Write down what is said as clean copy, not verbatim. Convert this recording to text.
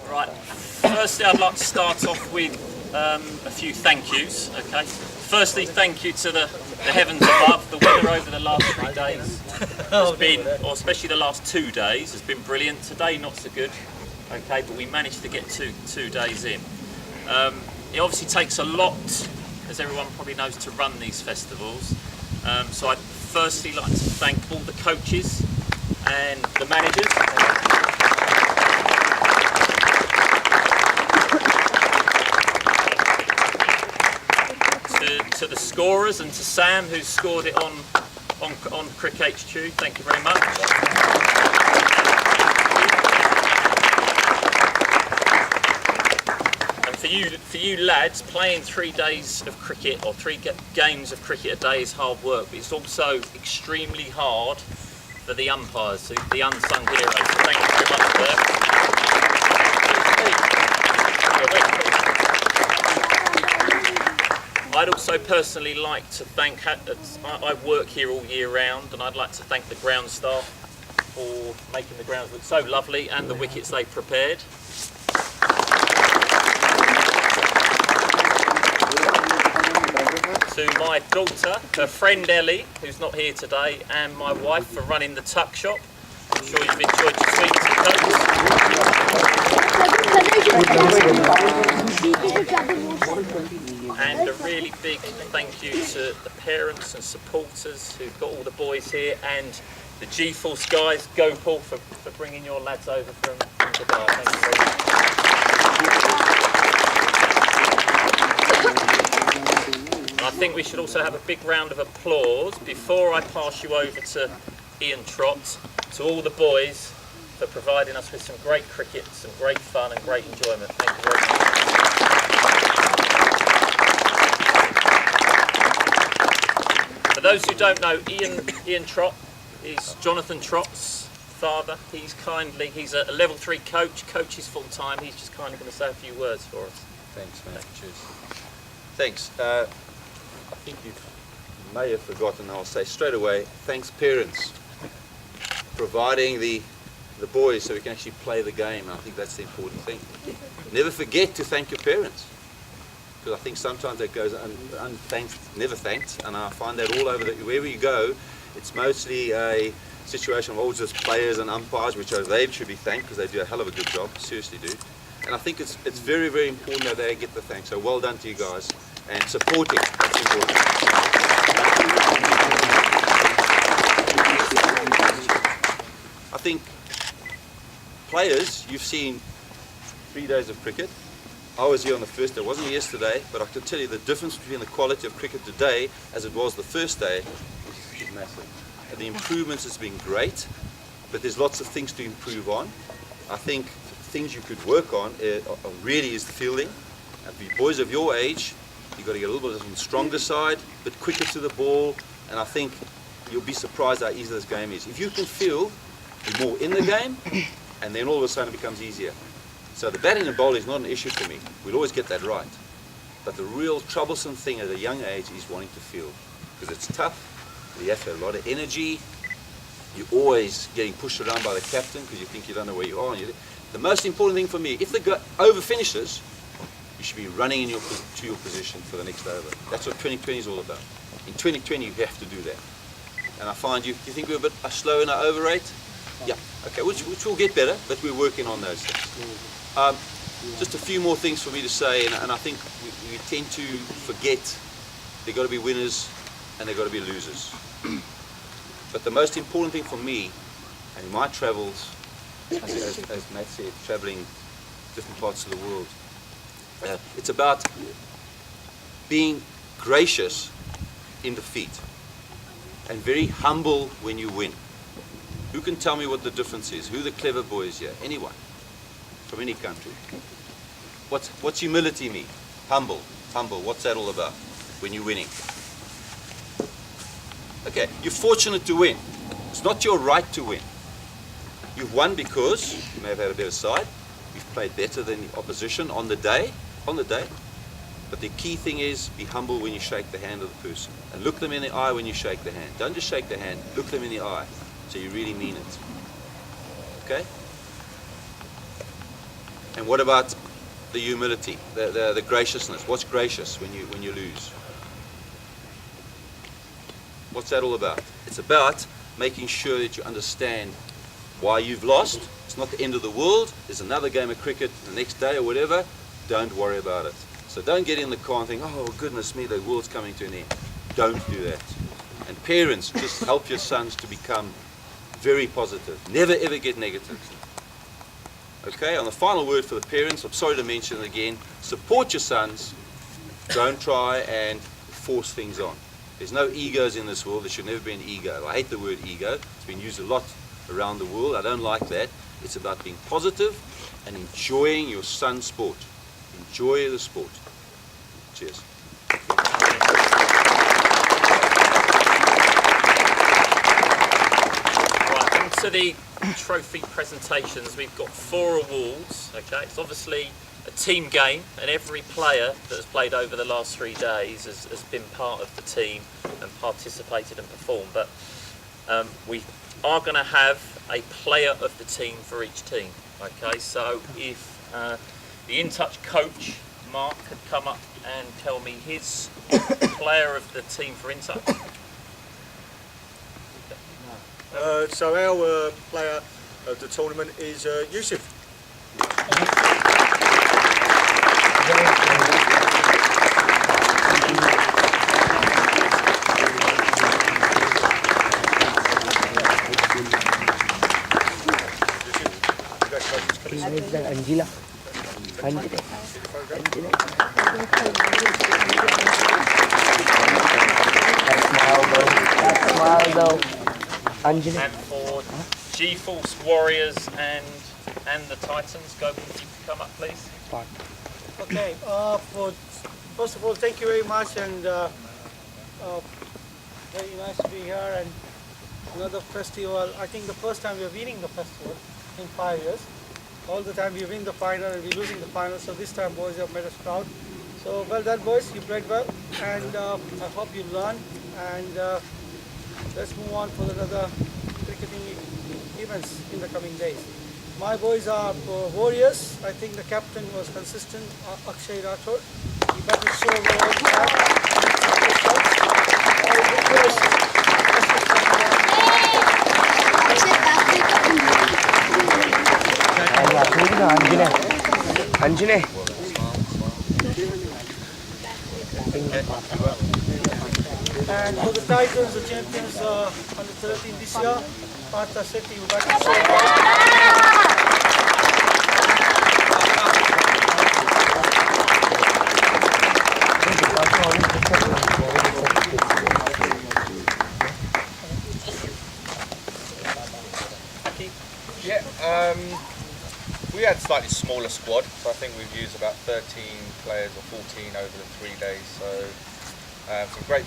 Right, firstly I'd like to start off with a few thank yous, okay? Firstly, thank you to the heavens above. The weather over the last 3 days has been, or especially the last 2 days, has been brilliant. Today not so good, okay, but we managed to get two days in. It obviously takes a lot, as everyone probably knows, to run these festivals. So I'd firstly like to thank all the coaches and the managers. To the scorers and to Sam, who scored it on Crick HQ. Thank you very much. And for you lads, playing 3 days of cricket or 3 games of cricket a day is hard work, but it's also extremely hard for the umpires, the unsung heroes. So thank you very much for that. I'd also personally like to thank, I work here all year round, and I'd like to thank the ground staff for making the grounds look so lovely and the wickets they've prepared. To my daughter, her friend Ellie, who's not here today, and my wife for running the tuck shop. I'm sure you've enjoyed your sweets and cokes. And a really big thank you to the parents and supporters who've got all the boys here, and the G-Force guys, Gopal, for bringing your lads over from Dubai. Thank you very much. I think we should also have a big round of applause before I pass you over to Ian Trott, to all the boys for providing us with some great cricket, some great fun and great enjoyment. Thank you very much. For those who don't know, Ian Trott is Jonathan Trott's father. He's a level 3 coach, coaches full time. He's just kindly going to say a few words for us. Thanks, mate. Cheers. Thanks. I think you may have forgotten, I'll say straight away, thanks parents, providing the boys so we can actually play the game. I think that's the important thing. Never forget to thank your parents, because I think sometimes that goes unthanked, never thanked, and I find that all over, wherever you go, it's mostly a situation of all just players and umpires, which they should be thanked because they do a hell of a good job, seriously do. And I think it's very, very important that they get the thanks. So well done to you guys, and supporting, that's important. I think players, you've seen 3 days of cricket. I was here on the first day, I wasn't here yesterday, but I can tell you the difference between the quality of cricket today as it was the first day is massive. And the improvements has been great, but there's lots of things to improve on. I think things you could work on really is the fielding. And for boys of your age, you've got to get a little bit on the stronger side, a bit quicker to the ball, and I think you'll be surprised how easy this game is. If you can field, you're more in the game, and then all of a sudden it becomes easier. So the batting and bowling is not an issue for me. We'll always get that right. But the real troublesome thing at a young age is wanting to field, because it's tough. You have to have a lot of energy. You're always getting pushed around by the captain because you think you don't know where you are. The most important thing for me, if the over finishes, you should be running to your position for the next over. That's what 2020 is all about. In 2020, you have to do that. And I find you think we're a bit slow in our over rate? Yeah, okay, which will get better, but we're working on those things. Just a few more things for me to say, and I think we tend to forget there got to be winners and there got to be losers. But the most important thing for me, and in my travels, as Matt said, traveling different parts of the world, it's about being gracious in defeat and very humble when you win. Who can tell me what the difference is? Who are the clever boys here? Anyone from any country. What's humility mean? Humble. What's that all about when you're winning? Okay, you're fortunate to win. It's not your right to win. You've won because you may have had a better side. You've played better than the opposition on the day. But the key thing is be humble when you shake the hand of the person. And look them in the eye when you shake the hand. Don't just shake the hand, look them in the eye. So you really mean it. Okay? And what about the humility, the graciousness? What's gracious when you lose? What's that all about? It's about making sure that you understand why you've lost. It's not the end of the world. There's another game of cricket the next day or whatever. Don't worry about it. So don't get in the car and think, oh goodness me, the world's coming to an end. Don't do that. And parents, just help your sons to become very positive. Never ever get negative. Okay, on the final word for the parents, I'm sorry to mention it again, support your sons. Don't try and force things on. There's no egos in this world. There should never be an ego. I hate the word ego. It's been used a lot around the world. I don't like that. It's about being positive and enjoying your son's sport. Enjoy the sport. Cheers. Right, onto the trophy presentations. We've got 4 awards. Okay, it's obviously a team game, and every player that has played over the last 3 days has been part of the team and participated and performed. But we are going to have a player of the team for each team. Okay, so if the In Touch coach Mark could come up and tell me his player of the team for In Touch. So our player of the tournament is Yusuf. Angela. Angela. And for G-Force Warriors and the Titans, go come up please. Okay, first of all, thank you very much, and very nice to be here, and another festival. I think the first time we are winning the festival in 5 years. All the time we win the final and we're losing the final, so this time boys have made us proud. So well done boys, you played well, and I hope you learn, and let's move on for another cricketing events in the coming days. My boys are warriors. I think the captain was consistent, Akshay Rathod. He batted so well all the time. I would request Anjane. And for the Titans, the champions under 13 this year, Partha Sethi, who batted so well. Yeah, we had a slightly smaller squad, so I think we've used about 13 players or 14 over the 3 days, so some great